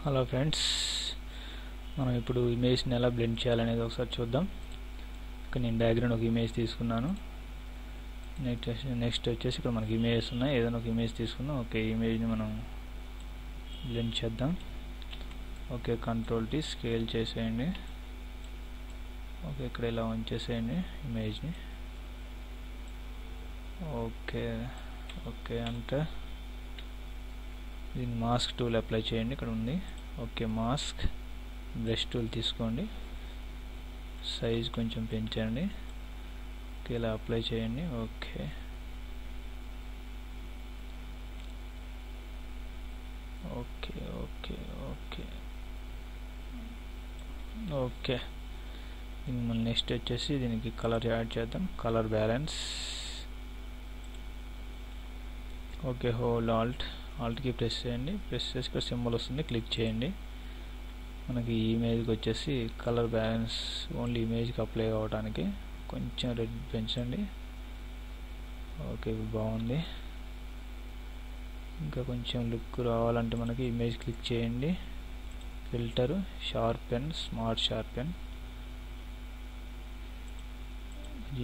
Hello friends, మనం ఇప్పుడు ఇమేజ్ని ఎలా బ్లెండ్ చేయాలనేది ఒకసారి చూద్దాం. ఇక్కడ నేను బ్యాక్గ్రౌండ్ ఒక ఇమేజ్ తీసుకున్నాను. నెక్స్ట్ వచ్చేసి ఇక్కడ మనకి ఇమేజెస్ ఉన్నాయి. ఏదైనా ఒక ఇమేజ్ తీసుకున్నాం. ఓకే, ఇమేజ్ని మనం బ్లెండ్ చేద్దాం. ఓకే, కంట్రోల్-T స్కేల్ చేసేయండి. ఓకే, ఇక్కడ ఇలా ఉంచేసేయండి ఇమేజ్ని. ఓకే ఓకే అంటే దీన్ని మాస్క్ టూల్ అప్లై చేయండి. ఇక్కడ ఉంది. ఓకే, మాస్క్ బ్రష్ టూల్ తీసుకోండి. సైజ్ కొంచెం పెంచండి. ఓకే, ఇలా అప్లై చేయండి. Okay okay okay okay okay మళ్ళీ నెక్స్ట్ వచ్చేసి దీనికి కలర్ యాడ్ చేద్దాం. Colour balance. ఓకే, హోల్డ్ ఆల్ట్కి ప్రెస్ చేయండి. ప్రెస్ చేసి ఇక్కడ సింబల్ వస్తుంది, క్లిక్ చేయండి. మనకి ఈ ఇమేజ్కి వచ్చేసి కలర్ బ్యాలెన్స్ ఓన్లీ ఇమేజ్కి అప్లై అవ్వడానికి కొంచెం రెడ్ పెంచండి. ఓకే, బాగుంది. ఇంకా కొంచెం లుక్ రావాలంటే మనకి ఇమేజ్ క్లిక్ చేయండి. Filter, sharpen, smart sharpen.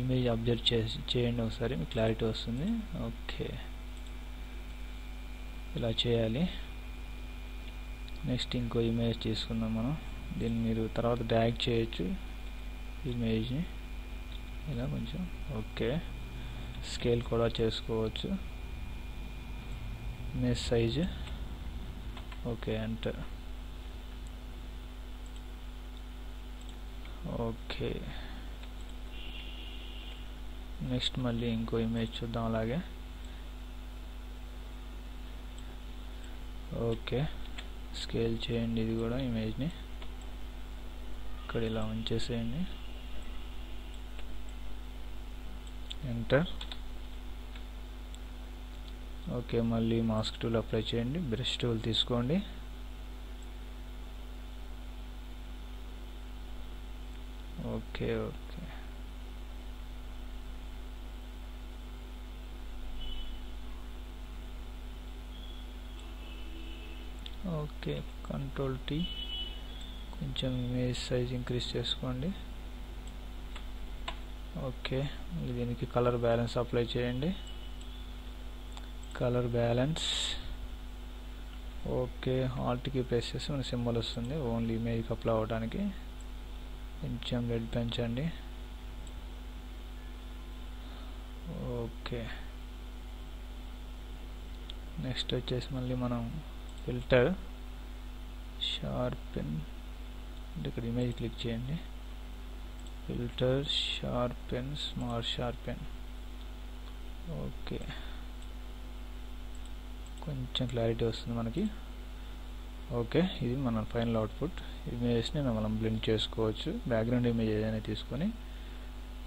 Image observe చేయండి ఒకసారి, మీకు క్లారిటీ వస్తుంది. ఓకే, ఇలా చేయాలి. నెక్స్ట్ ఇంకో ఇమేజ్ తీసుకుందాం మనం. దీన్ని మీరు తర్వాత డ్రాగ్ చేయొచ్చు ఇమేజ్ని ఇలా కొంచెం. ఓకే, స్కేల్ కూడా చేసుకోవచ్చు. Image size okay, enter. Okay, next మళ్ళీ ఇంకో ఇమేజ్ చూద్దాం అలాగే. ఓకే, స్కేల్ చేయండి ఇది కూడా ఇమేజ్ని. ఇక్కడ ఇలా ఉంచేసేయండి, ఎంటర్. ఓకే, మళ్ళీ మాస్క్ టూల్ అప్లై చేయండి. బ్రష్ టూల్ తీసుకోండి. ఓకే ఓకే ఓకే కంట్రోల్-T కొంచెం ఇమేజ్ సైజ్ ఇంక్రీజ్ చేసుకోండి. ఓకే, దీనికి కలర్ బ్యాలెన్స్ అప్లై చేయండి. Colour balance. ఓకే, ఆల్ట్కి ప్రెస్ చేసి మన సింబల్ వస్తుంది ఓన్లీ ఇమేజ్కి అప్లై అవ్వడానికి. కొంచెం రెడ్ పెంచండి. ఓకే, నెక్స్ట్ వచ్చేసి మళ్ళీ మనం ఫిల్టర్, షార్పెన్. ఇక్కడ ఇమేజ్ క్లిక్ చేయండి. Filter, sharpen, smart sharpen. Okay, కొంచెం క్లారిటీ వస్తుంది మనకి. ఓకే, ఇది మన ఫైనల్ అవుట్పుట్. ఇమేజ్ని మనం బ్లెండ్ చేసుకోవచ్చు. బ్యాక్గ్రౌండ్ ఇమేజ్ ఏదైనా తీసుకొని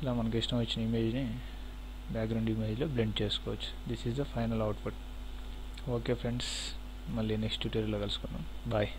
ఇలా మనకి ఇష్టం వచ్చిన ఇమేజ్ని బ్యాక్గ్రౌండ్ ఇమేజ్లో బ్లెండ్ చేసుకోవచ్చు. This is the final output. Okay friends, మళ్ళీ నెక్స్ట్ ట్యూటోరియల్లో కలుసుకుందాం. బాయ్.